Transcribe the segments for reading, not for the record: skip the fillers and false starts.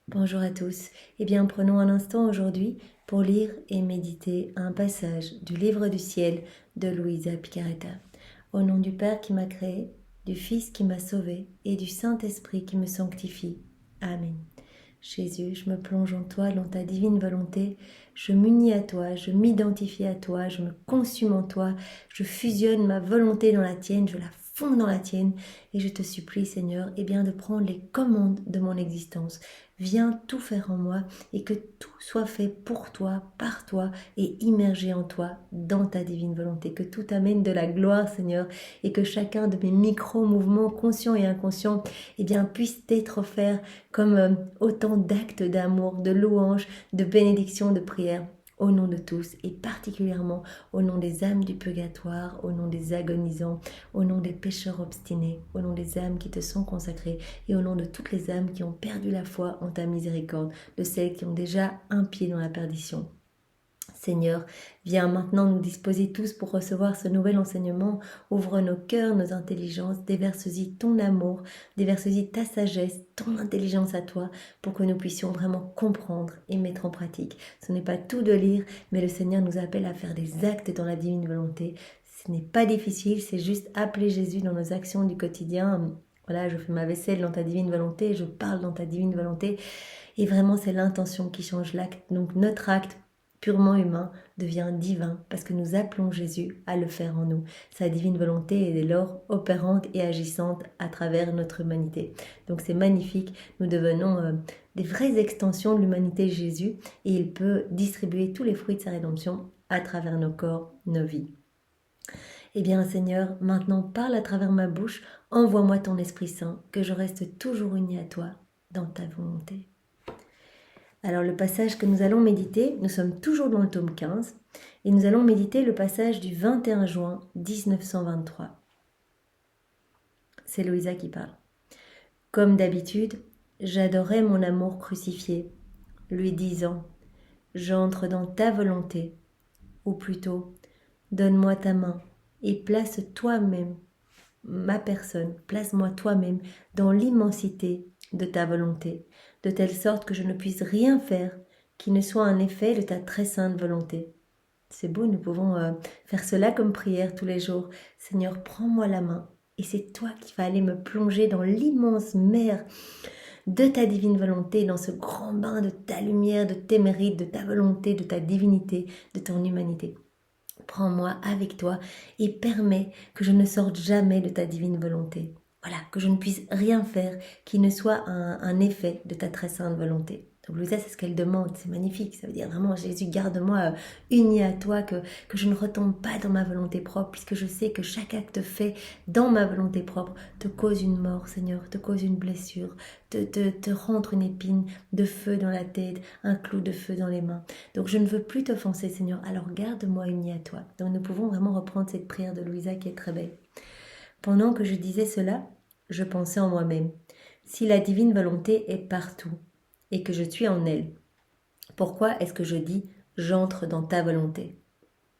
Bonjour à tous. Eh bien, prenons un instant aujourd'hui pour lire et méditer un passage du Livre du ciel de Luisa Picaretta. Au nom du Père qui m'a créé, du Fils qui m'a sauvé et du Saint-Esprit qui me sanctifie. Amen. Jésus, je me plonge en toi, dans ta divine volonté. Je m'unis à toi, je m'identifie à toi, je me consume en toi, je fusionne ma volonté dans la tienne, je la fonds dans la tienne et je te supplie, Seigneur, de prendre les commandes de mon existence. Viens tout faire en moi et que tout soit fait pour toi, par toi et immergé en toi, dans ta divine volonté. Que tout amène de la gloire, Seigneur, et que chacun de mes micro-mouvements conscients et inconscients puisse être offert comme autant d'actes d'amour, de louange, de bénédiction, de prière. Au nom de tous et particulièrement au nom des âmes du purgatoire, au nom des agonisants, au nom des pécheurs obstinés, au nom des âmes qui te sont consacrées et au nom de toutes les âmes qui ont perdu la foi en ta miséricorde, de celles qui ont déjà un pied dans la perdition. Seigneur, viens maintenant nous disposer tous pour recevoir ce nouvel enseignement. Ouvre nos cœurs, nos intelligences, déverse-y ton amour, déverse-y ta sagesse, ton intelligence à toi, pour que nous puissions vraiment comprendre et mettre en pratique. Ce n'est pas tout de lire, mais le Seigneur nous appelle à faire des actes dans la divine volonté. Ce n'est pas difficile, c'est juste appeler Jésus dans nos actions du quotidien. Voilà, je fais ma vaisselle dans ta divine volonté, je parle dans ta divine volonté. Et vraiment, c'est l'intention qui change l'acte. Donc notre acte purement humain devient divin parce que nous appelons Jésus à le faire en nous. Sa divine volonté est dès lors opérante et agissante à travers notre humanité. Donc c'est magnifique, nous devenons des vraies extensions de l'humanité de Jésus et il peut distribuer tous les fruits de sa rédemption à travers nos corps, nos vies. Eh bien Seigneur, maintenant parle à travers ma bouche, envoie-moi ton Esprit Saint, que je reste toujours uni à toi dans ta volonté. Alors le passage que nous allons méditer, nous sommes toujours dans le tome 15 et nous allons méditer le passage du 21 juin 1923. C'est Louisa qui parle. Comme d'habitude, j'adorais mon amour crucifié, lui disant « J'entre dans ta volonté » ou plutôt « Donne-moi ta main et place toi-même ma personne, place-moi toi-même dans l'immensité de ta volonté, de telle sorte que je ne puisse rien faire qui ne soit un effet de ta très sainte volonté. » C'est beau, nous pouvons faire cela comme prière tous les jours. Seigneur, prends-moi la main et c'est toi qui vas aller me plonger dans l'immense mer de ta divine volonté, dans ce grand bain de ta lumière, de tes mérites, de ta volonté, de ta divinité, de ton humanité. Prends-moi avec toi et permets que je ne sorte jamais de ta divine volonté. Voilà, que je ne puisse rien faire qui ne soit un effet de ta très sainte volonté. Donc Louisa, c'est ce qu'elle demande, c'est magnifique. Ça veut dire vraiment, Jésus, garde-moi uni à toi, que je ne retombe pas dans ma volonté propre, puisque je sais que chaque acte fait dans ma volonté propre te cause une mort, Seigneur, te cause une blessure, te rentre une épine de feu dans la tête, un clou de feu dans les mains. Donc je ne veux plus t'offenser, Seigneur, alors garde-moi uni à toi. Donc nous pouvons vraiment reprendre cette prière de Louisa qui est très belle. Pendant que je disais cela, je pensais en moi-même. Si la divine volonté est partout et que je suis en elle, pourquoi est-ce que je dis « j'entre dans ta volonté »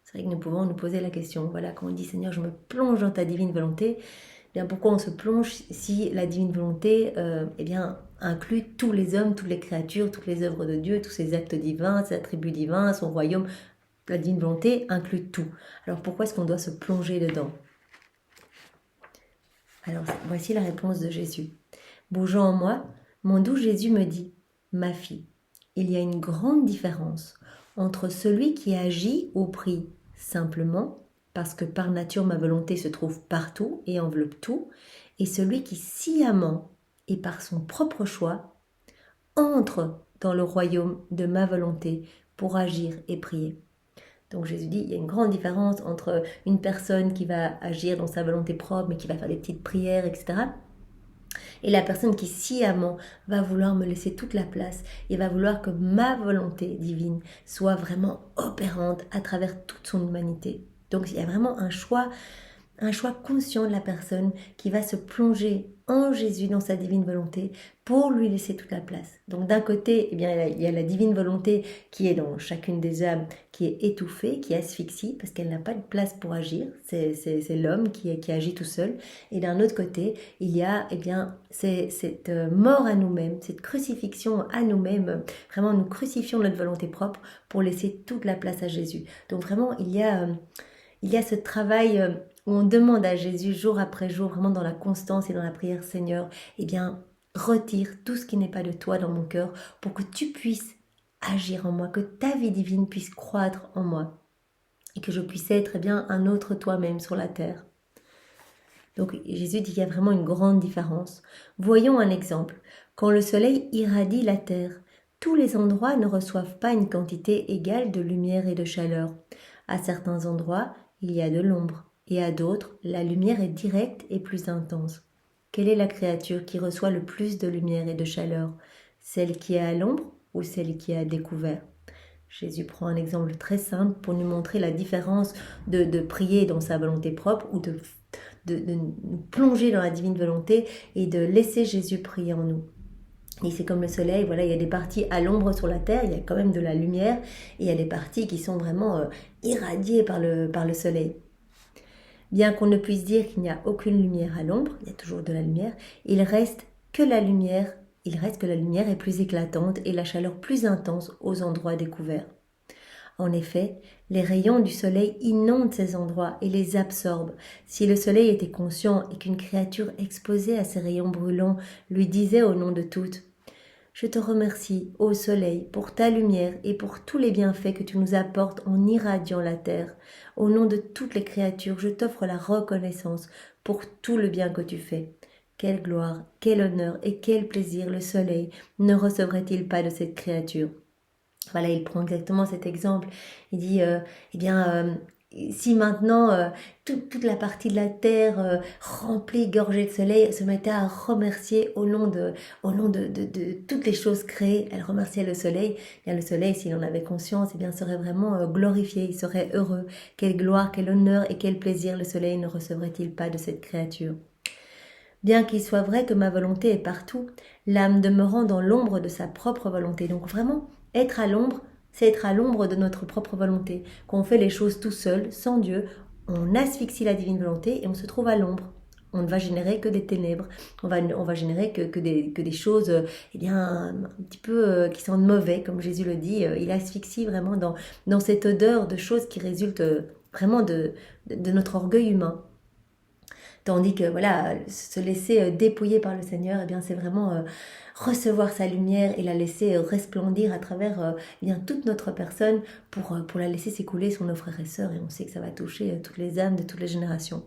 C'est vrai que nous pouvons nous poser la question. Voilà, quand on dit « Seigneur, je me plonge dans ta divine volonté », bien pourquoi on se plonge si la divine volonté inclut tous les hommes, toutes les créatures, toutes les œuvres de Dieu, tous ses actes divins, ses attributs divins, son royaume. La divine volonté inclut tout. Alors pourquoi est-ce qu'on doit se plonger dedans ? Alors voici la réponse de Jésus. Bougeant en moi, mon doux Jésus me dit « Ma fille, il y a une grande différence entre celui qui agit ou prie simplement, parce que par nature ma volonté se trouve partout et enveloppe tout, et celui qui sciemment et par son propre choix entre dans le royaume de ma volonté pour agir et prier. » Donc Jésus dit, il y a une grande différence entre une personne qui va agir dans sa volonté propre, mais qui va faire des petites prières, etc. Et la personne qui sciemment va vouloir me laisser toute la place et va vouloir que ma volonté divine soit vraiment opérante à travers toute son humanité. Donc il y a vraiment un choix un choix conscient de la personne qui va se plonger en Jésus dans sa divine volonté pour lui laisser toute la place. Donc d'un côté, eh bien, il y a la divine volonté qui est dans chacune des âmes, qui est étouffée, qui asphyxie, parce qu'elle n'a pas de place pour agir. C'est l'homme qui agit tout seul. Et d'un autre côté, il y a cette mort à nous-mêmes, cette crucifixion à nous-mêmes. Vraiment, nous crucifions notre volonté propre pour laisser toute la place à Jésus. Donc vraiment, il y a ce travail où on demande à Jésus jour après jour, vraiment dans la constance et dans la prière, Seigneur, eh bien, retire tout ce qui n'est pas de toi dans mon cœur pour que tu puisses agir en moi, que ta vie divine puisse croître en moi et que je puisse être un autre toi-même sur la terre. Donc Jésus dit qu'il y a vraiment une grande différence. Voyons un exemple. Quand le soleil irradie la terre, tous les endroits ne reçoivent pas une quantité égale de lumière et de chaleur. À certains endroits, il y a de l'ombre, et à d'autres, la lumière est directe et plus intense. Quelle est la créature qui reçoit le plus de lumière et de chaleur? Celle qui est à l'ombre ou celle qui est à découvert? Jésus prend un exemple très simple pour nous montrer la différence de prier dans sa volonté propre ou de nous plonger dans la divine volonté et de laisser Jésus prier en nous. Et c'est comme le soleil, voilà, il y a des parties à l'ombre sur la terre, il y a quand même de la lumière, et il y a des parties qui sont vraiment irradiées par le soleil. Bien qu'on ne puisse dire qu'il n'y a aucune lumière à l'ombre, il y a toujours de la lumière, il reste que la lumière est plus éclatante et la chaleur plus intense aux endroits découverts. En effet, les rayons du soleil inondent ces endroits et les absorbent. Si le soleil était conscient et qu'une créature exposée à ces rayons brûlants lui disait au nom de toutes: « Je te remercie, ô soleil, pour ta lumière et pour tous les bienfaits que tu nous apportes en irradiant la terre. Au nom de toutes les créatures, je t'offre la reconnaissance pour tout le bien que tu fais. » Quelle gloire, quel honneur et quel plaisir le soleil ne recevrait-il pas de cette créature? Voilà, il prend exactement cet exemple. Il dit, si maintenant toute la partie de la terre remplie, gorgée de soleil, se mettait à remercier au nom de toutes les choses créées, elle remerciait le soleil. Bien, le soleil, s'il en avait conscience, serait vraiment glorifié, il serait heureux. Quelle gloire, quel honneur et quel plaisir le soleil ne recevrait-il pas de cette créature? Bien qu'il soit vrai que ma volonté est partout, l'âme demeurant dans l'ombre de sa propre volonté. Donc vraiment, être à l'ombre, c'est être à l'ombre de notre propre volonté. Quand on fait les choses tout seul, sans Dieu, on asphyxie la divine volonté et on se trouve à l'ombre. On ne va générer que des ténèbres. On va générer que des choses un petit peu qui sentent mauvais, comme Jésus le dit. Il asphyxie vraiment dans cette odeur de choses qui résultent vraiment de notre orgueil humain. Tandis que voilà, se laisser dépouiller par le Seigneur, c'est vraiment recevoir sa lumière et la laisser resplendir à travers toute notre personne pour la laisser s'écouler sur nos frères et sœurs. Et on sait que ça va toucher toutes les âmes de toutes les générations.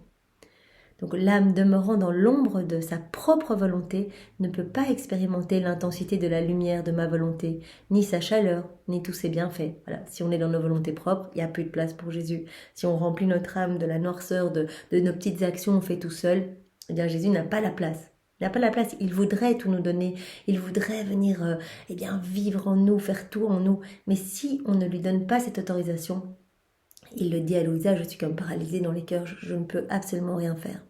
Donc l'âme demeurant dans l'ombre de sa propre volonté ne peut pas expérimenter l'intensité de la lumière de ma volonté, ni sa chaleur, ni tous ses bienfaits. Voilà. Si on est dans nos volontés propres, il n'y a plus de place pour Jésus. Si on remplit notre âme de la noirceur de nos petites actions, on fait tout seul, Jésus n'a pas la place. Il n'a pas la place, il voudrait tout nous donner, il voudrait venir vivre en nous, faire tout en nous. Mais si on ne lui donne pas cette autorisation, il le dit à Louisa: je suis comme paralysée dans les cœurs, je ne peux absolument rien faire.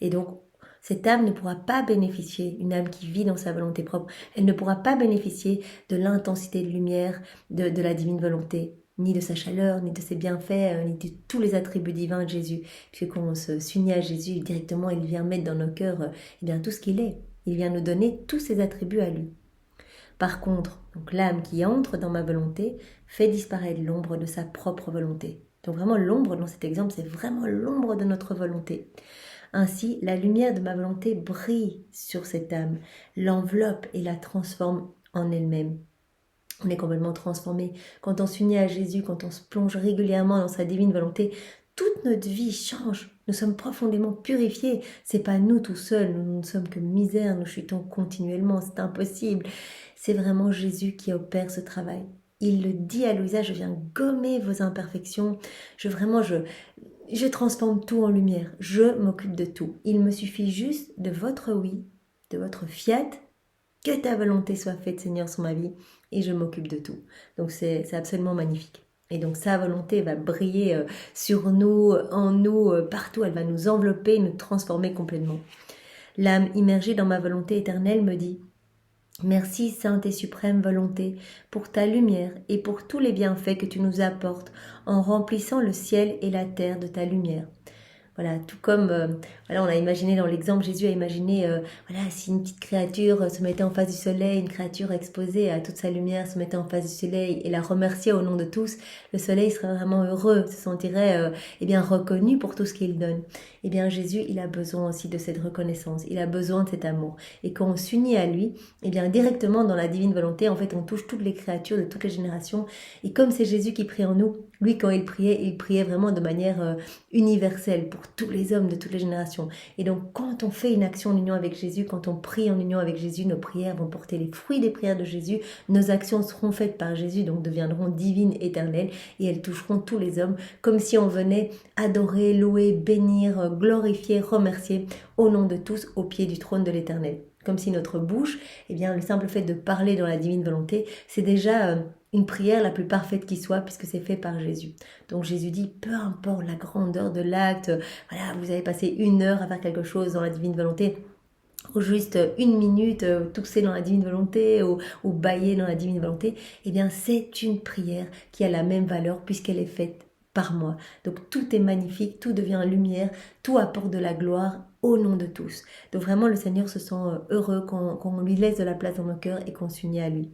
Et donc, cette âme ne pourra pas bénéficier, une âme qui vit dans sa volonté propre, elle ne pourra pas bénéficier de l'intensité de lumière de la divine volonté, ni de sa chaleur, ni de ses bienfaits, ni de tous les attributs divins de Jésus. Puisque quand on s'unit à Jésus, directement, il vient mettre dans nos cœurs tout ce qu'il est. Il vient nous donner tous ses attributs à lui. Par contre, donc l'âme qui entre dans ma volonté fait disparaître l'ombre de sa propre volonté. Donc vraiment, l'ombre dans cet exemple, c'est vraiment l'ombre de notre volonté. Ainsi, la lumière de ma volonté brille sur cette âme, l'enveloppe et la transforme en elle-même. On est complètement transformé. Quand on s'unit à Jésus, quand on se plonge régulièrement dans sa divine volonté, toute notre vie change. Nous sommes profondément purifiés. C'est pas nous tout seuls, nous ne sommes que misère, nous chutons continuellement, c'est impossible. C'est vraiment Jésus qui opère ce travail. Il le dit à Louisa: je viens gommer vos imperfections. Je transforme tout en lumière, je m'occupe de tout. Il me suffit juste de votre oui, de votre fiat, que ta volonté soit faite, Seigneur, sur ma vie, et je m'occupe de tout. Donc c'est absolument magnifique. Et donc sa volonté va briller sur nous, en nous, partout. Elle va nous envelopper, nous transformer complètement. L'âme immergée dans ma volonté éternelle me dit: merci, sainte et suprême volonté, pour ta lumière et pour tous les bienfaits que tu nous apportes en remplissant le ciel et la terre de ta lumière. Voilà, tout comme voilà, on a imaginé dans l'exemple, Jésus a imaginé voilà, si une petite créature se mettait en face du soleil, une créature exposée à toute sa lumière se mettait en face du soleil et la remerciait au nom de tous, le soleil serait vraiment heureux, se sentirait eh bien reconnu pour tout ce qu'il donne. Eh bien Jésus, il a besoin aussi de cette reconnaissance, il a besoin de cet amour. Et quand on s'unit à lui, eh bien directement dans la divine volonté, en fait on touche toutes les créatures de toutes les générations. Et comme c'est Jésus qui prie en nous, lui quand il priait vraiment de manière universelle pour tous les hommes de toutes les générations. Et donc quand on fait une action en union avec Jésus, quand on prie en union avec Jésus, nos prières vont porter les fruits des prières de Jésus, nos actions seront faites par Jésus, donc deviendront divines, éternelles, et elles toucheront tous les hommes, comme si on venait adorer, louer, bénir, glorifier, remercier au nom de tous au pied du trône de l'Éternel. Comme si notre bouche, eh bien le simple fait de parler dans la divine volonté, c'est déjà une prière la plus parfaite qui soit, puisque c'est fait par Jésus. Donc Jésus dit, peu importe la grandeur de l'acte, voilà, vous avez passé 1 heure à faire quelque chose dans la divine volonté, ou juste 1 minute tousser dans la divine volonté ou bailler dans la divine volonté, eh bien c'est une prière qui a la même valeur puisqu'elle est faite par moi. Donc tout est magnifique, tout devient lumière, tout apporte de la gloire au nom de tous. Donc vraiment le Seigneur se sent heureux quand on lui laisse de la place dans nos cœurs et qu'on s'unit à lui.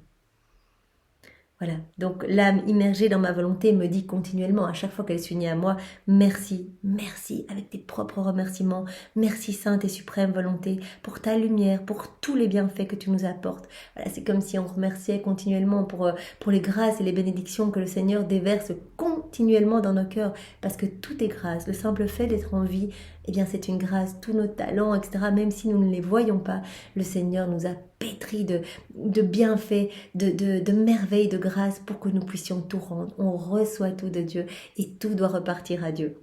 Voilà, donc l'âme immergée dans ma volonté me dit continuellement, à chaque fois qu'elle s'unit à moi, merci, merci, avec tes propres remerciements, merci sainte et suprême volonté, pour ta lumière, pour tous les bienfaits que tu nous apportes. Voilà, c'est comme si on remerciait continuellement pour les grâces et les bénédictions que le Seigneur déverse continuellement dans nos cœurs, parce que tout est grâce. Le simple fait d'être en vie, eh bien c'est une grâce, tous nos talents, etc., même si nous ne les voyons pas, le Seigneur nous a pétris de bienfaits, de merveilles, de grâce pour que nous puissions tout rendre. On reçoit tout de Dieu et tout doit repartir à Dieu.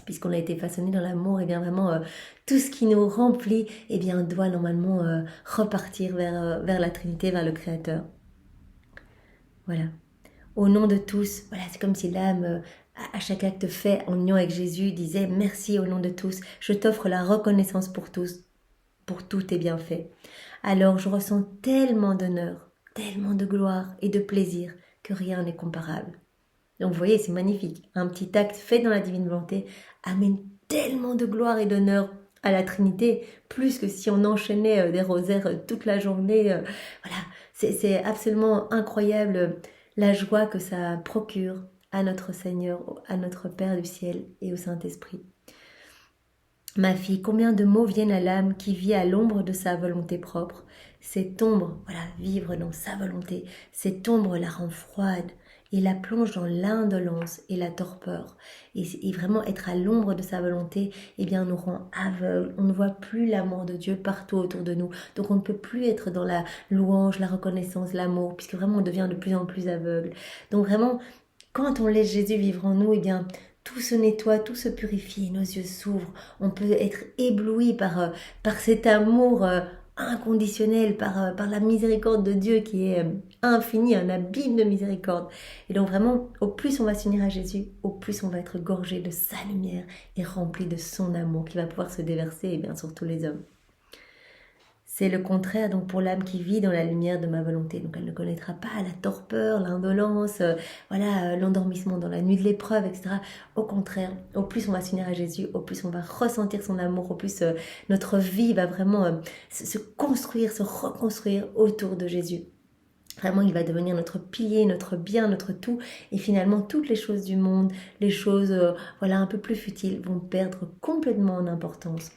Puisqu'on a été façonné dans l'amour, et bien vraiment tout ce qui nous remplit, et bien doit normalement repartir vers la Trinité, vers le Créateur. Voilà. Au nom de tous, voilà, c'est comme si l'âme, à chaque acte fait en union avec Jésus, disait merci au nom de tous. Je t'offre la reconnaissance pour tous, pour tous tes bienfaits. Alors je ressens tellement d'honneur, tellement de gloire et de plaisir que rien n'est comparable. Donc vous voyez, c'est magnifique. Un petit acte fait dans la divine volonté amène tellement de gloire et d'honneur à la Trinité, plus que si on enchaînait des rosaires toute la journée. Voilà, c'est absolument incroyable la joie que ça procure à notre Seigneur, à notre Père du ciel et au Saint-Esprit. Ma fille, combien de maux viennent à l'âme qui vit à l'ombre de sa volonté propre. Cette ombre, voilà, vivre dans sa volonté, cette ombre la rend froide et la plonge dans l'indolence et la torpeur. Et vraiment être à l'ombre de sa volonté, eh bien, nous rend aveugles. On ne voit plus l'amour de Dieu partout autour de nous. Donc on ne peut plus être dans la louange, la reconnaissance, l'amour, puisque vraiment on devient de plus en plus aveugle. Donc vraiment, quand on laisse Jésus vivre en nous, eh bien, tout se nettoie, tout se purifie, nos yeux s'ouvrent, on peut être ébloui par cet amour inconditionnel, par la miséricorde de Dieu qui est infinie, un abîme de miséricorde. Et donc vraiment, au plus on va s'unir à Jésus, au plus on va être gorgé de sa lumière et rempli de son amour qui va pouvoir se déverser et bien sur tous les hommes. C'est le contraire donc pour l'âme qui vit dans la lumière de ma volonté. Donc elle ne connaîtra pas la torpeur, l'indolence, l'endormissement dans la nuit de l'épreuve, etc. Au contraire, au plus on va s'unir à Jésus, au plus on va ressentir son amour, au plus notre vie va vraiment se construire, se reconstruire autour de Jésus. Vraiment, il va devenir notre pilier, notre bien, notre tout. Et finalement, toutes les choses du monde, les choses un peu plus futiles vont perdre complètement en importance.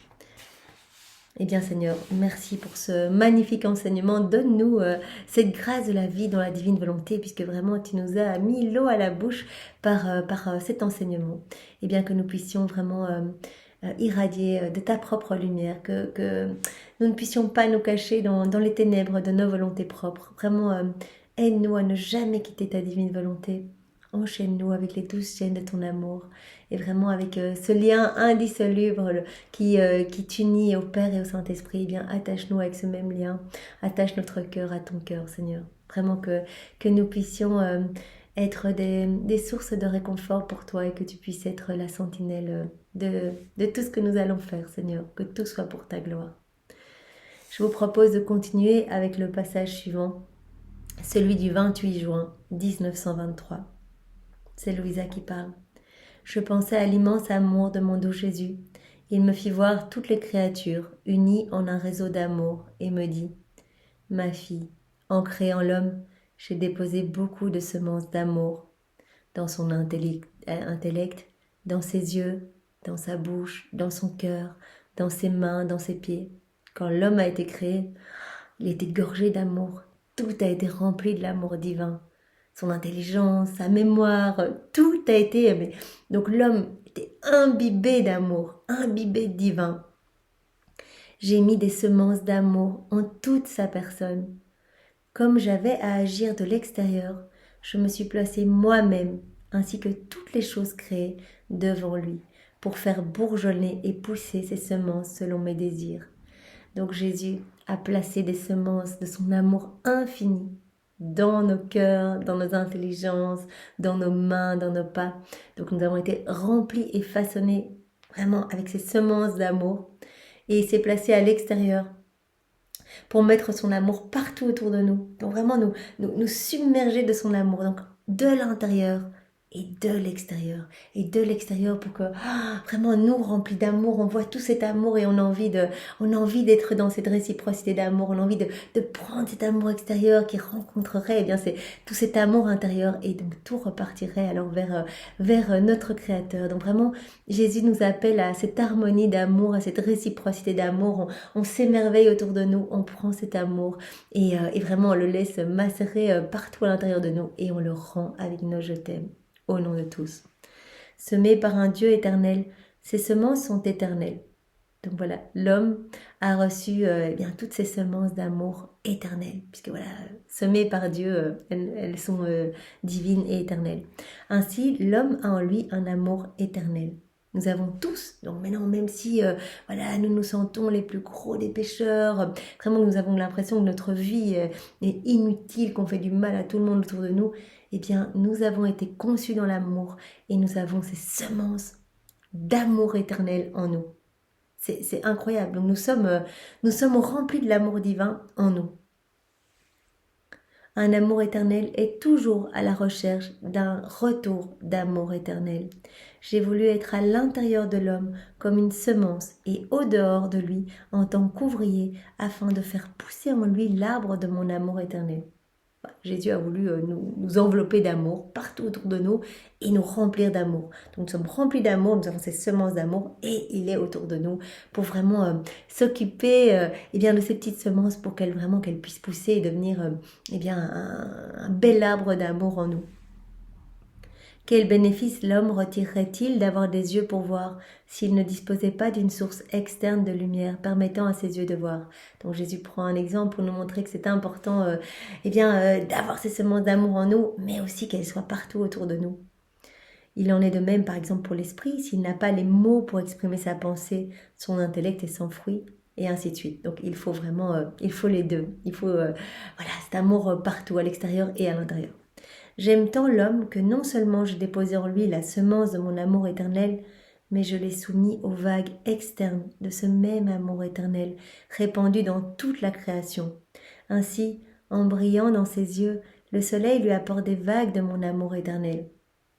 Eh bien Seigneur, merci pour ce magnifique enseignement. Donne-nous cette grâce de la vie dans la divine volonté, puisque vraiment tu nous as mis l'eau à la bouche par cet enseignement. Eh bien que nous puissions vraiment irradier de ta propre lumière, que nous ne puissions pas nous cacher dans les ténèbres de nos volontés propres. Vraiment, aide-nous à ne jamais quitter ta divine volonté. Enchaîne-nous avec les 12 chaînes de ton amour et vraiment avec ce lien indissoluble qui t'unit au Père et au Saint-Esprit. Eh bien, attache-nous avec ce même lien, attache notre cœur à ton cœur, Seigneur. Vraiment que nous puissions être des sources de réconfort pour toi et que tu puisses être la sentinelle de tout ce que nous allons faire, Seigneur, que tout soit pour ta gloire. Je vous propose de continuer avec le passage suivant, celui du 28 juin 1923. C'est Louisa qui parle. Je pensais à l'immense amour de mon doux Jésus. Il me fit voir toutes les créatures unies en un réseau d'amour et me dit « Ma fille, en créant l'homme, j'ai déposé beaucoup de semences d'amour dans son intellect, dans ses yeux, dans sa bouche, dans son cœur, dans ses mains, dans ses pieds. Quand l'homme a été créé, il était gorgé d'amour. Tout a été rempli de l'amour divin. Son intelligence, sa mémoire, tout a été... Donc l'homme était imbibé d'amour, imbibé de divin. J'ai mis des semences d'amour en toute sa personne. Comme j'avais à agir de l'extérieur, je me suis placée moi-même, ainsi que toutes les choses créées, devant lui, pour faire bourgeonner et pousser ces semences selon mes désirs. Donc Jésus a placé des semences de son amour infini dans nos cœurs, dans nos intelligences, dans nos mains, dans nos pas. Donc nous avons été remplis et façonnés vraiment avec ces semences d'amour. Et il s'est placé à l'extérieur pour mettre son amour partout autour de nous. Donc vraiment nous submerger de son amour. Donc de l'intérieur et de l'extérieur. Et de l'extérieur pour que vraiment nous remplis d'amour, on voit tout cet amour et on a envie d'être dans cette réciprocité d'amour. On a envie de prendre cet amour extérieur qui rencontrerait c'est tout cet amour intérieur et donc tout repartirait alors vers notre Créateur. Donc vraiment Jésus nous appelle à cette harmonie d'amour, à cette réciprocité d'amour. On s'émerveille autour de nous, on prend cet amour et vraiment on le laisse macérer partout à l'intérieur de nous et on le rend avec nos je t'aime. Au nom de tous. Semé par un Dieu éternel, ces semences sont éternelles. Donc voilà, l'homme a reçu toutes ces semences d'amour éternel, puisque voilà, semées par Dieu, elles sont divines et éternelles. Ainsi, l'homme a en lui un amour éternel. Nous avons tous, donc maintenant même si nous nous sentons les plus gros des pécheurs, vraiment nous avons l'impression que notre vie est inutile, qu'on fait du mal à tout le monde autour de nous, nous avons été conçus dans l'amour et nous avons ces semences d'amour éternel en nous. C'est incroyable. Donc nous sommes remplis de l'amour divin en nous. Un amour éternel est toujours à la recherche d'un retour d'amour éternel. J'ai voulu être à l'intérieur de l'homme comme une semence et au dehors de lui en tant qu'ouvrier afin de faire pousser en lui l'arbre de mon amour éternel. Jésus a voulu nous envelopper d'amour partout autour de nous et nous remplir d'amour. Donc nous sommes remplis d'amour, nous avons ces semences d'amour et il est autour de nous pour vraiment s'occuper de ces petites semences pour qu'elles puissent pousser et devenir un bel arbre d'amour en nous. Quel bénéfice l'homme retirerait-il d'avoir des yeux pour voir s'il ne disposait pas d'une source externe de lumière permettant à ses yeux de voir? Donc Jésus prend un exemple pour nous montrer que c'est important d'avoir ces semences d'amour en nous, mais aussi qu'elles soient partout autour de nous. Il en est de même par exemple pour l'esprit, s'il n'a pas les mots pour exprimer sa pensée, son intellect est sans fruit, et ainsi de suite. Donc il faut vraiment, il faut les deux. Il faut cet amour partout, à l'extérieur et à l'intérieur. J'aime tant l'homme que non seulement j'ai déposé en lui la semence de mon amour éternel, mais je l'ai soumis aux vagues externes de ce même amour éternel, répandu dans toute la création. Ainsi, en brillant dans ses yeux, le soleil lui apporte des vagues de mon amour éternel.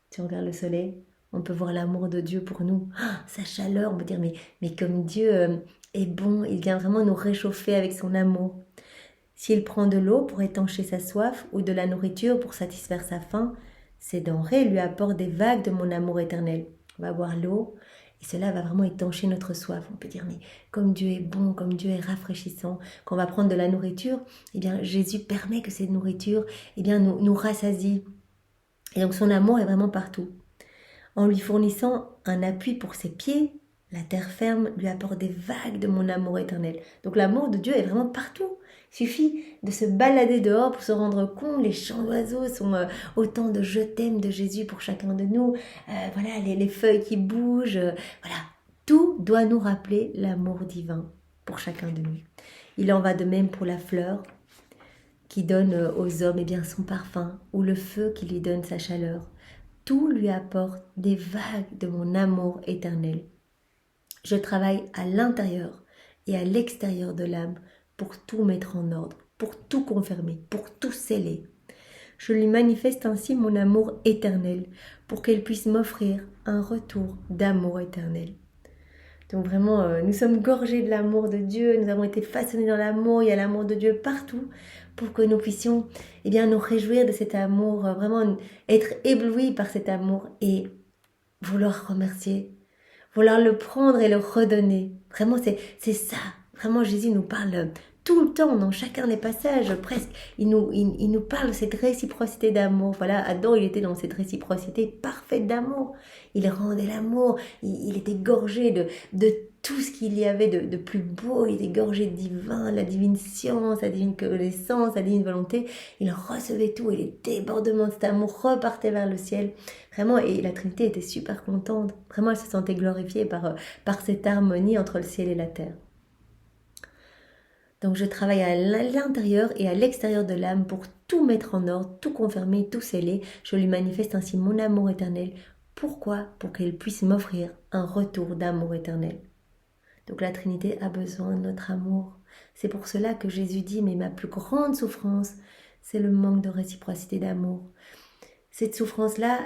Si on regarde le soleil, on peut voir l'amour de Dieu pour nous. Sa chaleur, on peut dire, mais comme Dieu est bon, il vient vraiment nous réchauffer avec son amour. S'il prend de l'eau pour étancher sa soif ou de la nourriture pour satisfaire sa faim, ces denrées lui apportent des vagues de mon amour éternel. On va boire l'eau et cela va vraiment étancher notre soif. On peut dire, mais comme Dieu est bon, comme Dieu est rafraîchissant, quand on va prendre de la nourriture, Jésus permet que cette nourriture nous rassasie. Et donc son amour est vraiment partout. En lui fournissant un appui pour ses pieds, la terre ferme lui apporte des vagues de mon amour éternel. Donc l'amour de Dieu est vraiment partout. Il suffit de se balader dehors pour se rendre compte. Les chants d'oiseaux sont autant de je t'aime de Jésus pour chacun de nous. Les feuilles qui bougent. Tout doit nous rappeler l'amour divin pour chacun de nous. Il en va de même pour la fleur qui donne aux hommes eh bien, son parfum, ou le feu qui lui donne sa chaleur. Tout lui apporte des vagues de mon amour éternel. Je travaille à l'intérieur et à l'extérieur de l'âme pour tout mettre en ordre, pour tout confirmer, pour tout sceller. Je lui manifeste ainsi mon amour éternel pour qu'elle puisse m'offrir un retour d'amour éternel. Donc vraiment, nous sommes gorgés de l'amour de Dieu, nous avons été façonnés dans l'amour, il y a l'amour de Dieu partout pour que nous puissions eh bien, nous réjouir de cet amour, vraiment être éblouis par cet amour et vouloir remercier, vouloir le prendre et le redonner. Vraiment, c'est ça. Vraiment, Jésus nous parle tout le temps, dans chacun des passages, presque. Il nous parle de cette réciprocité d'amour. Voilà, Adam, il était dans cette réciprocité parfaite d'amour. Il rendait l'amour. Il était gorgé de tout ce qu'il y avait de plus beau. Il était gorgé de divin, la divine science, la divine connaissance, la divine volonté. Il recevait tout et les débordements de cet amour repartaient vers le ciel. Vraiment, et la Trinité était super contente. Vraiment, elle se sentait glorifiée par cette harmonie entre le ciel et la terre. Donc je travaille à l'intérieur et à l'extérieur de l'âme pour tout mettre en ordre, tout confirmer, tout sceller. Je lui manifeste ainsi mon amour éternel. Pourquoi ? Pour qu'elle puisse m'offrir un retour d'amour éternel. Donc la Trinité a besoin de notre amour. C'est pour cela que Jésus dit, mais ma plus grande souffrance, c'est le manque de réciprocité d'amour. Cette souffrance-là,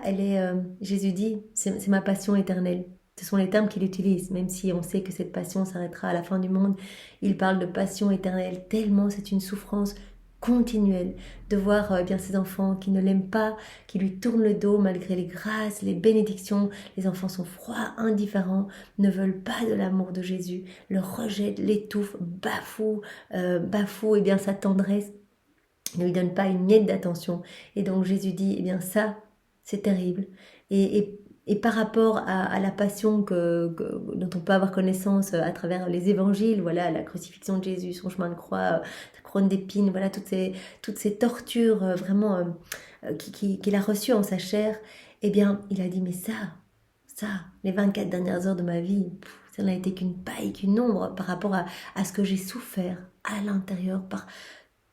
Jésus dit, c'est ma passion éternelle. Ce sont les termes qu'il utilise, même si on sait que cette passion s'arrêtera à la fin du monde. Il parle de passion éternelle, tellement c'est une souffrance continuelle de voir bien ces enfants qui ne l'aiment pas, qui lui tournent le dos malgré les grâces, les bénédictions. Les enfants sont froids, indifférents, ne veulent pas de l'amour de Jésus, le rejettent, l'étouffent, bafouent eh bien, sa tendresse, ne lui donne pas une miette d'attention. Et donc Jésus dit, eh bien ça, c'est terrible. Et par rapport à la passion dont on peut avoir connaissance à travers les évangiles, voilà, la crucifixion de Jésus, son chemin de croix, sa couronne d'épines, voilà, toutes ces tortures vraiment qu'il a reçues en sa chair, eh bien, il a dit, mais ça, les 24 dernières heures de ma vie, ça n'a été qu'une paille, qu'une ombre par rapport à ce que j'ai souffert à l'intérieur par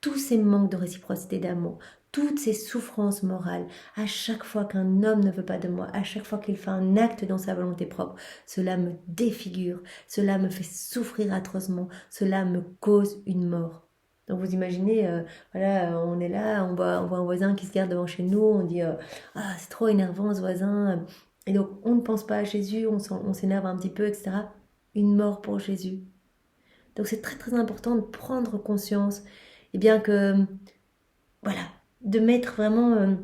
tous ces manques de réciprocité d'amour, toutes ces souffrances morales, à chaque fois qu'un homme ne veut pas de moi, à chaque fois qu'il fait un acte dans sa volonté propre, cela me défigure, cela me fait souffrir atrocement, cela me cause une mort. Donc vous imaginez, voilà, on est là, on voit un voisin qui se garde devant chez nous, on dit ah c'est trop énervant ce voisin, et donc on ne pense pas à Jésus, on s'énerve un petit peu, etc. Une mort pour Jésus. Donc c'est très très important de prendre conscience et bien que, voilà, de mettre vraiment,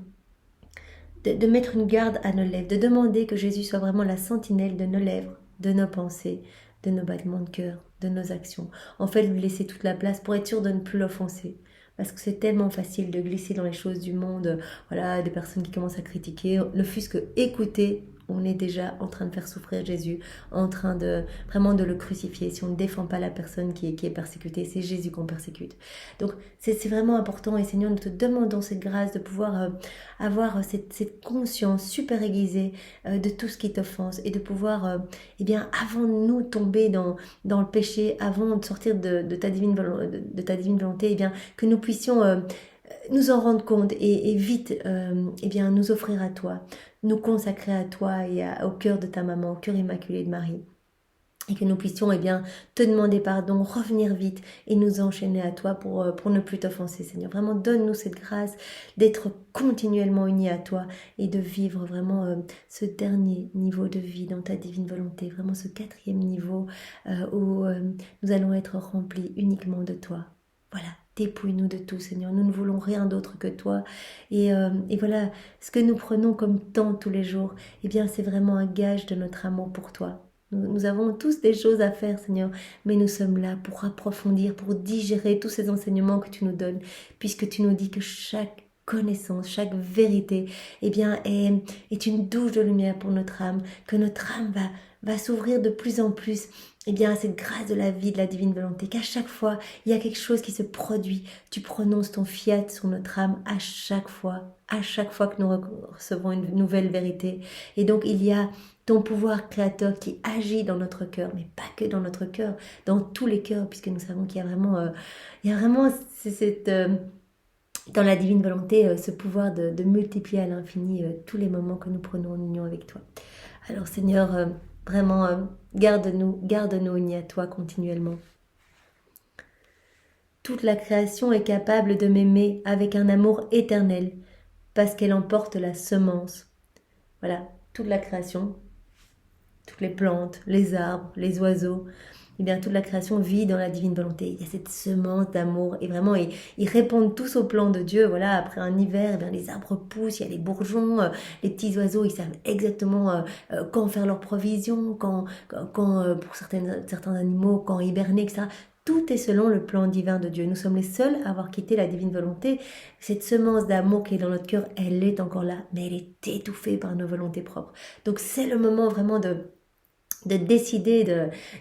de mettre une garde à nos lèvres, de demander que Jésus soit vraiment la sentinelle de nos lèvres, de nos pensées, de nos battements de cœur, de nos actions. En fait, lui laisser toute la place pour être sûr de ne plus l'offenser. Parce que c'est tellement facile de glisser dans les choses du monde, voilà, des personnes qui commencent à critiquer, ne fût-ce que écouter, on est déjà en train de faire souffrir Jésus, en train de vraiment de le crucifier. Si on ne défend pas la personne qui est persécutée, c'est Jésus qu'on persécute. Donc c'est vraiment important et Seigneur, nous te demandons cette grâce de pouvoir avoir cette conscience super aiguisée de tout ce qui t'offense et de pouvoir, eh bien, avant de nous tomber dans le péché, avant de sortir de ta divine volonté, eh bien, que nous puissions nous en rendre compte et vite eh bien, nous offrir à toi, nous consacrer à toi et au cœur de ta maman, au cœur immaculé de Marie. Et que nous puissions eh bien, te demander pardon, revenir vite et nous enchaîner à toi pour ne plus t'offenser, Seigneur. Vraiment, donne-nous cette grâce d'être continuellement unis à toi et de vivre vraiment ce dernier niveau de vie dans ta divine volonté, vraiment ce 4e niveau où nous allons être remplis uniquement de toi. Voilà. Dépouille-nous de tout, Seigneur. Nous ne voulons rien d'autre que toi. Et voilà, ce que nous prenons comme temps tous les jours, eh bien, c'est vraiment un gage de notre amour pour toi. Nous avons tous des choses à faire, Seigneur, mais nous sommes là pour approfondir, pour digérer tous ces enseignements que tu nous donnes, puisque tu nous dis que chaque connaissance, chaque vérité, eh bien, est une douche de lumière pour notre âme, que notre âme va s'ouvrir de plus en plus eh bien, à cette grâce de la vie, de la divine volonté, qu'à chaque fois, il y a quelque chose qui se produit. Tu prononces ton fiat sur notre âme à chaque fois que nous recevons une nouvelle vérité. Et donc, il y a ton pouvoir créateur qui agit dans notre cœur, mais pas que dans notre cœur, dans tous les cœurs, puisque nous savons qu'il y a vraiment, cette dans la divine volonté, ce pouvoir de multiplier à l'infini tous les moments que nous prenons en union avec toi. Alors Seigneur, vraiment, garde-nous unis à toi continuellement. Toute la création est capable de m'aimer avec un amour éternel, parce qu'elle emporte la semence. Voilà, toute la création, toutes les plantes, les arbres, les oiseaux, eh bien toute la création vit dans la divine volonté. Il y a cette semence d'amour et vraiment ils répondent tous au plan de Dieu. Voilà, après un hiver, eh bien, les arbres poussent, il y a les bourgeons, les petits oiseaux, ils savent exactement quand faire leurs provisions, quand pour certains animaux, quand hiberner, etc. Tout est selon le plan divin de Dieu. Nous sommes les seuls à avoir quitté la divine volonté. Cette semence d'amour qui est dans notre cœur, elle est encore là, mais elle est étouffée par nos volontés propres. Donc c'est le moment vraiment de décider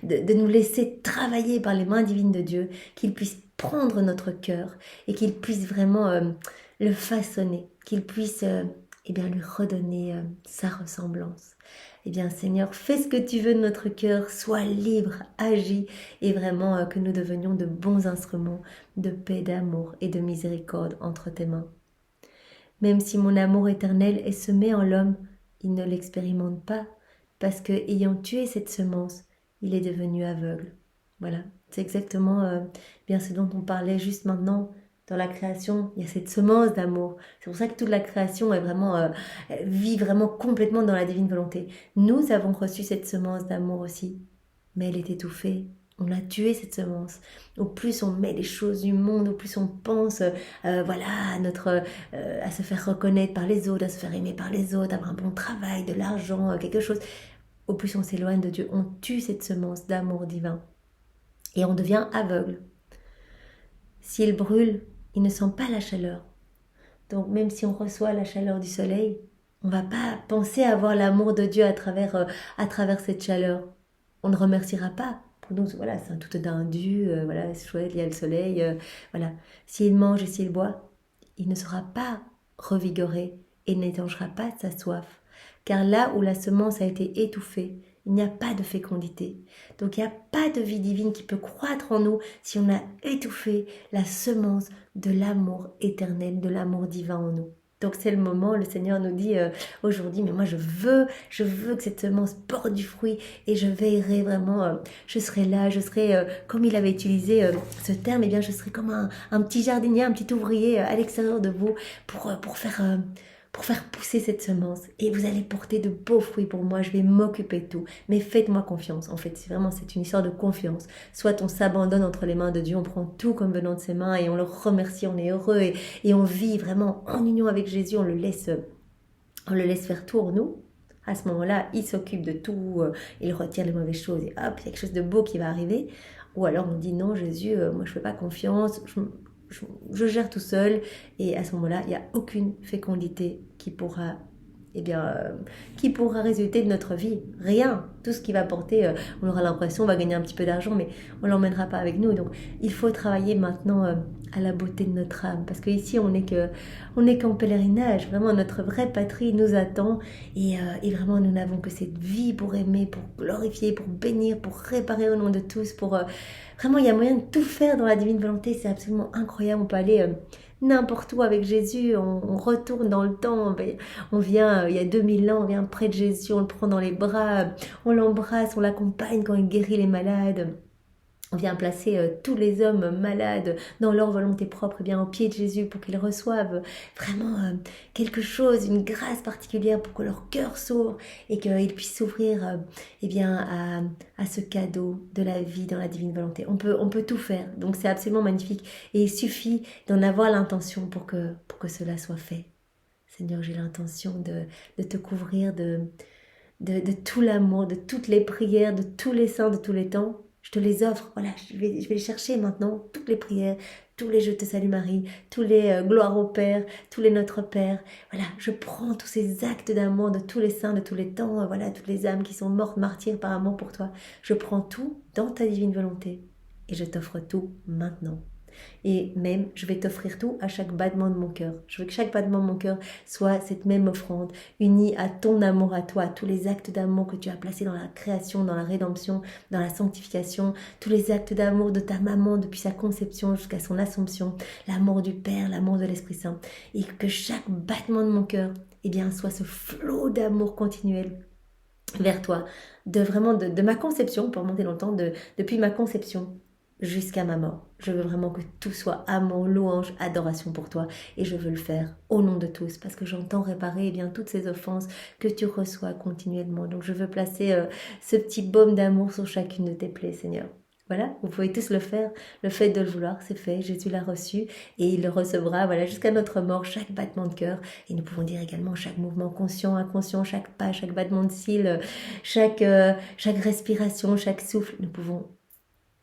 de nous laisser travailler par les mains divines de Dieu, qu'il puisse prendre notre cœur et qu'il puisse vraiment le façonner, qu'il puisse eh bien, lui redonner sa ressemblance. Eh bien Seigneur, fais ce que tu veux de notre cœur, sois libre, agis et vraiment que nous devenions de bons instruments de paix, d'amour et de miséricorde entre tes mains. Même si mon amour éternel est semé en l'homme, il ne l'expérimente pas, parce que ayant tué cette semence, il est devenu aveugle. Voilà, c'est exactement bien ce dont on parlait juste maintenant. Dans la création, il y a cette semence d'amour. C'est pour ça que toute la création est vraiment, vit vraiment complètement dans la divine volonté. Nous avons reçu cette semence d'amour aussi, mais elle est étouffée. On a tué cette semence. Au plus on met les choses du monde, au plus on pense voilà, à se faire reconnaître par les autres, à se faire aimer par les autres, avoir un bon travail, de l'argent, quelque chose. Au plus on s'éloigne de Dieu, on tue cette semence d'amour divin. Et on devient aveugle. S'il brûle, il ne sent pas la chaleur. Donc même si on reçoit la chaleur du soleil, on ne va pas penser à avoir l'amour de Dieu à travers cette chaleur. On ne remerciera pas. Pour nous, voilà, c'est un tout d'un dû, voilà, c'est chouette, il y a le soleil, voilà. S'il mange et s'il boit, il ne sera pas revigoré et n'étanchera pas sa soif. Car là où la semence a été étouffée, il n'y a pas de fécondité. Donc il n'y a pas de vie divine qui peut croître en nous si on a étouffé la semence de l'amour éternel, de l'amour divin en nous. Donc c'est le moment, le Seigneur nous dit aujourd'hui, mais moi je veux que cette semence porte du fruit et je veillerai vraiment, je serai là, je serai, comme il avait utilisé ce terme, eh bien je serai comme un petit jardinier, un petit ouvrier à l'extérieur de vous pour faire pousser cette semence. Et vous allez porter de beaux fruits pour moi, je vais m'occuper de tout. Mais faites-moi confiance, en fait, c'est une histoire de confiance. Soit on s'abandonne entre les mains de Dieu, on prend tout comme venant de ses mains et on le remercie, on est heureux et on vit vraiment en union avec Jésus, on le laisse faire tout en nous. À ce moment-là, il s'occupe de tout, il retire les mauvaises choses et hop, il y a quelque chose de beau qui va arriver. Ou alors on dit non, Jésus, moi je fais pas confiance, je gère tout seul, et à ce moment-là, il n'y a aucune fécondité qui pourra résulter de notre vie. Rien. Tout ce qui va porter, on aura l'impression, on va gagner un petit peu d'argent, mais on ne l'emmènera pas avec nous. Donc, il faut travailler maintenant à la beauté de notre âme, parce qu'ici, on n'est qu'en pèlerinage. Vraiment, notre vraie patrie nous attend, et vraiment, nous n'avons que cette vie pour aimer, pour glorifier, pour bénir, pour réparer au nom de tous, vraiment, il y a moyen de tout faire dans la divine volonté, c'est absolument incroyable. On peut aller n'importe où avec Jésus, on retourne dans le temps, on vient, il y a 2000 ans, on vient près de Jésus, on le prend dans les bras, on l'embrasse, on l'accompagne quand il guérit les malades. On vient placer tous les hommes malades dans leur volonté propre eh bien, au pied de Jésus pour qu'ils reçoivent vraiment quelque chose, une grâce particulière pour que leur cœur s'ouvre et qu'ils puissent s'ouvrir eh bien, à ce cadeau de la vie dans la divine volonté. On peut tout faire, donc c'est absolument magnifique. Et il suffit d'en avoir l'intention pour que cela soit fait. Seigneur, j'ai l'intention de te couvrir de tout l'amour, de toutes les prières, de tous les saints de tous les temps. Je te les offre, voilà, je vais les chercher maintenant, toutes les prières, tous les Je te salue Marie, tous les gloires au Père, tous les Notre Père. Voilà, je prends tous ces actes d'amour de tous les saints de tous les temps, voilà, toutes les âmes qui sont mortes, martyrs par amour pour toi. Je prends tout dans ta divine volonté et je t'offre tout maintenant. Et même, je vais t'offrir tout à chaque battement de mon cœur. Je veux que chaque battement de mon cœur soit cette même offrande, unie à ton amour à toi, à tous les actes d'amour que tu as placés dans la création, dans la rédemption, dans la sanctification, tous les actes d'amour de ta maman depuis sa conception jusqu'à son assomption, l'amour du Père, l'amour de l'Esprit Saint. Et que chaque battement de mon cœur, eh bien, soit ce flot d'amour continuel vers toi, de ma conception, pour monter longtemps, depuis ma conception jusqu'à ma mort. Je veux vraiment que tout soit amour, louange, adoration pour toi. Et je veux le faire au nom de tous, parce que j'entends réparer bien toutes ces offenses que tu reçois continuellement. Donc je veux placer ce petit baume d'amour sur chacune de tes plaies, Seigneur. Voilà, vous pouvez tous le faire. Le fait de le vouloir, c'est fait. Jésus l'a reçu et il le recevra, voilà, jusqu'à notre mort, chaque battement de cœur. Et nous pouvons dire également chaque mouvement conscient, inconscient, chaque pas, chaque battement de cils, chaque respiration, chaque souffle. Nous pouvons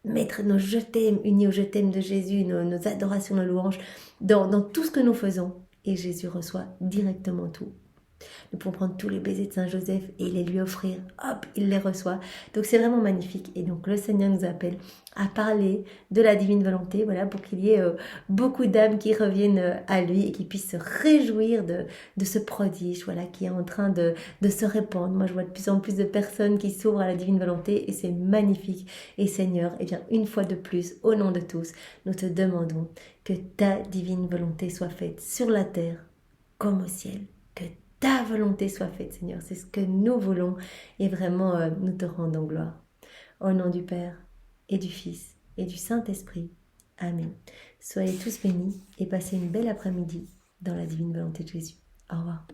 mettre nos je t'aime unis au je t'aime de Jésus, nos adorations, nos louanges, dans tout ce que nous faisons. Et Jésus reçoit directement tout. Nous pouvons prendre tous les baisers de Saint-Joseph et les lui offrir. Hop, il les reçoit. Donc c'est vraiment magnifique. Et donc le Seigneur nous appelle à parler de la divine volonté, voilà, pour qu'il y ait beaucoup d'âmes qui reviennent à lui et qui puissent se réjouir de ce prodige, voilà, qui est en train de se répandre. Moi, je vois de plus en plus de personnes qui s'ouvrent à la divine volonté et c'est magnifique. Et Seigneur, eh bien, une fois de plus, au nom de tous, nous te demandons que ta divine volonté soit faite sur la terre comme au ciel. Que ta volonté soit faite, Seigneur. C'est ce que nous voulons et vraiment nous te rendons gloire. Au nom du Père et du Fils et du Saint-Esprit. Amen. Soyez tous bénis et passez une belle après-midi dans la divine volonté de Jésus. Au revoir.